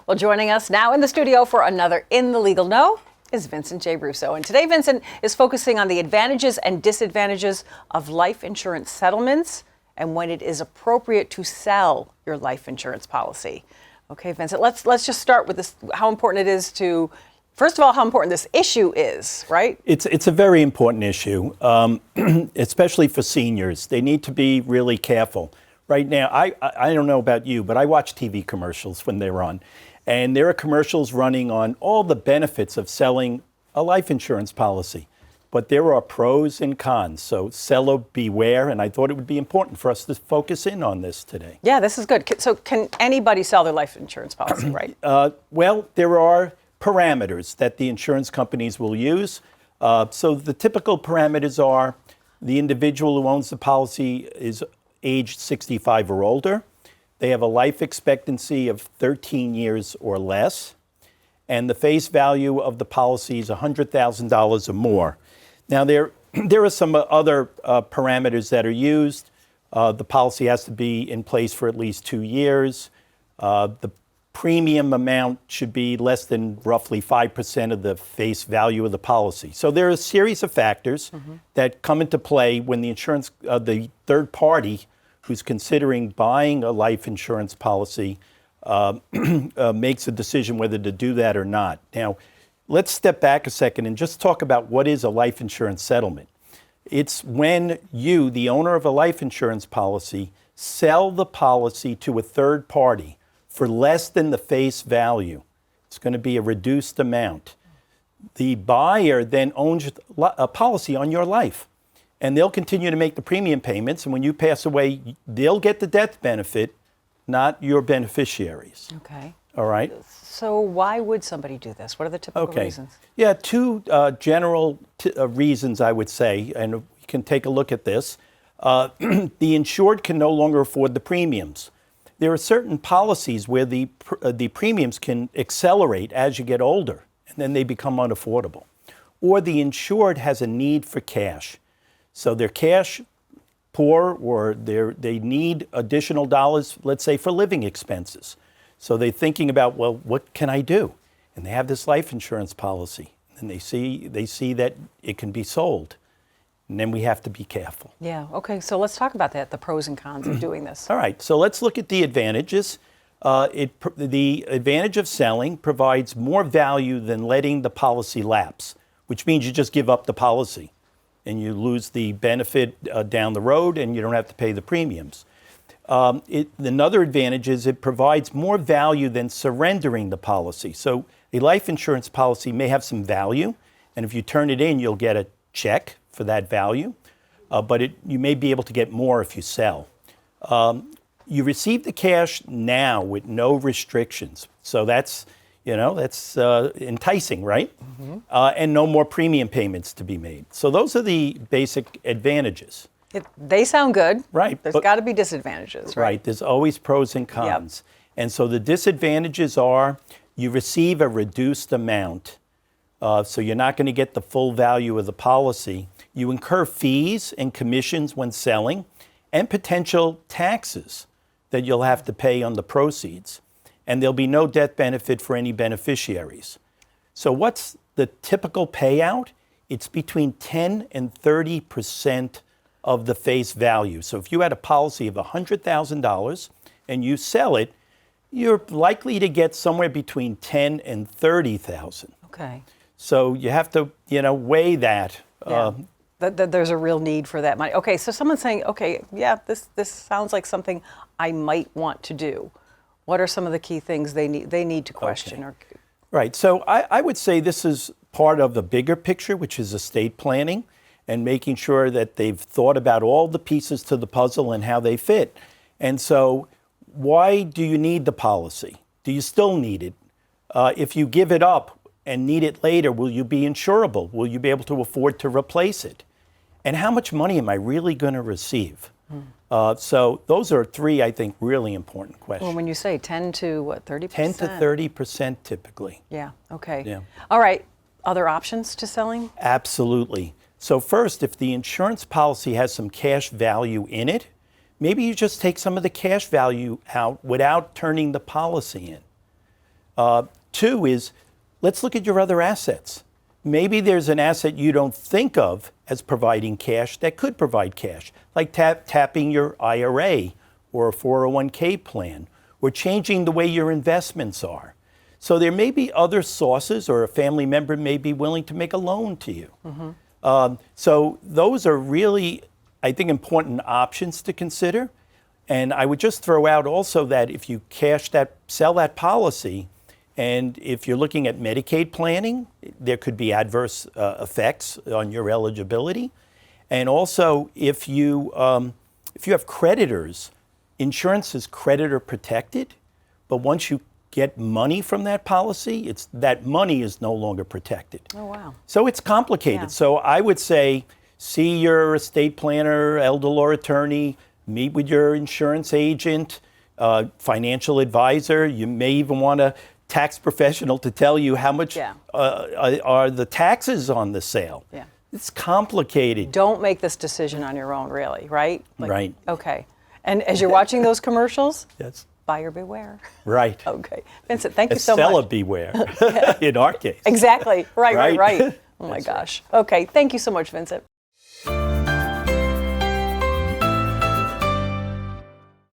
Well, joining us now in the studio for another In the Legal Know is Vincent J. Russo. And today, Vincent is focusing on the advantages and disadvantages of life insurance settlements and when it is appropriate to sell your life insurance policy. Okay, Vincent, let's just start with this, how important it is to, first of all, how important this issue is, right? It's a very important issue, especially for seniors. They need to be really careful. Right now, I don't know about you, but I watch TV commercials when they're on. And there are commercials running on all the benefits of selling a life insurance policy. But there are pros and cons, so seller beware, and I thought it would be important for us to focus in on this today. Yeah, this is good. So can anybody sell their life insurance policy, right? Well, there are parameters that the insurance companies will use. So the typical parameters are the individual who owns the policy is age 65 or older. They have a life expectancy of 13 years or less, and the face value of the policy is $100,000 or more. Now, there are some other parameters that are used. The policy has to be in place for at least 2 years. The premium amount should be less than roughly 5% of the face value of the policy. So there are a series of factors that come into play when the third party who's considering buying a life insurance policy makes a decision whether to do that or not. Now, let's step back a second and just talk about what is a life insurance settlement. It's when you, the owner of a life insurance policy, sell the policy to a third party for less than the face value. It's going to be a reduced amount. The buyer then owns a policy on your life, and they'll continue to make the premium payments, and when you pass away, they'll get the death benefit, not your beneficiaries. Okay. All right? So why would somebody do this? What are the typical reasons? Yeah, two general reasons, I would say, and we can take a look at this. The insured can no longer afford the premiums. There are certain policies where the premiums can accelerate as you get older, and then they become unaffordable. Or the insured has a need for cash. So they're cash poor, or they need additional dollars, let's say, for living expenses. So they're thinking about, well, what can I do? And they have this life insurance policy, and they see that it can be sold. And then we have to be careful. Yeah, okay, so let's talk about that, the pros and cons of doing this. All right, so let's look at the advantages. The advantage of selling provides more value than letting the policy lapse, which means you just give up the policy and you lose the benefit down the road and you don't have to pay the premiums. Another advantage is it provides more value than surrendering the policy. So a life insurance policy may have some value, and if you turn it in, you'll get a check for that value, but you may be able to get more if you sell. You receive the cash now with no restrictions, so that's enticing, right? And no more premium payments to be made. So those are the basic advantages. They sound good. Right. There's got to be disadvantages, right? Right. There's always pros and cons. Yep. And so the disadvantages are you receive a reduced amount, so you're not going to get the full value of the policy. You incur fees and commissions when selling, and potential taxes that you'll have to pay on the proceeds. And there'll be no death benefit for any beneficiaries. So what's the typical payout? It's between 10 and 30% of the face value. So if you had a policy of $100,000 and you sell it, you're likely to get somewhere between $10,000 and $30,000. Okay. So you have to, weigh that. Yeah. There's a real need for that money. Okay, so someone's saying, okay, yeah, this sounds like something I might want to do. What are some of the key things they need to question? Okay. Right. So I would say this is part of the bigger picture, which is estate planning and making sure that they've thought about all the pieces to the puzzle and how they fit. And so why do you need the policy? Do you still need it? If you give it up and need it later, will you be insurable? Will you be able to afford to replace it? And how much money am I really going to receive? So those are three, I think, really important questions. Well, when you say 10 to what, 30%? 10 to 30% typically. Yeah, okay. Yeah. All right, other options to selling? Absolutely. So first, if the insurance policy has some cash value in it, maybe you just take some of the cash value out without turning the policy in. Two is, let's look at your other assets. Maybe there's an asset you don't think of as providing cash that could provide cash, like tapping your IRA or a 401k plan, or changing the way your investments are. So there may be other sources, or a family member may be willing to make a loan to you. So those are really, I think, important options to consider. And I would just throw out also that if you sell that policy, and if you're looking at Medicaid planning, there could be adverse effects on your eligibility. And also, if you have creditors, insurance is creditor protected, but once you get money from that policy, that money is no longer protected. Oh, wow. So it's complicated. Yeah. So I would say, see your estate planner, elder law attorney, meet with your insurance agent, financial advisor. You may even want a tax professional to tell you how much are the taxes on the sale. Yeah. It's complicated. Don't make this decision on your own, really, right? Right. Okay. And as you're watching those commercials, Yes. buyer beware. Right. Okay. Vincent, thank you so much. Seller beware, in our case. Exactly. Right. Right? Oh, my gosh. Okay. Thank you so much, Vincent.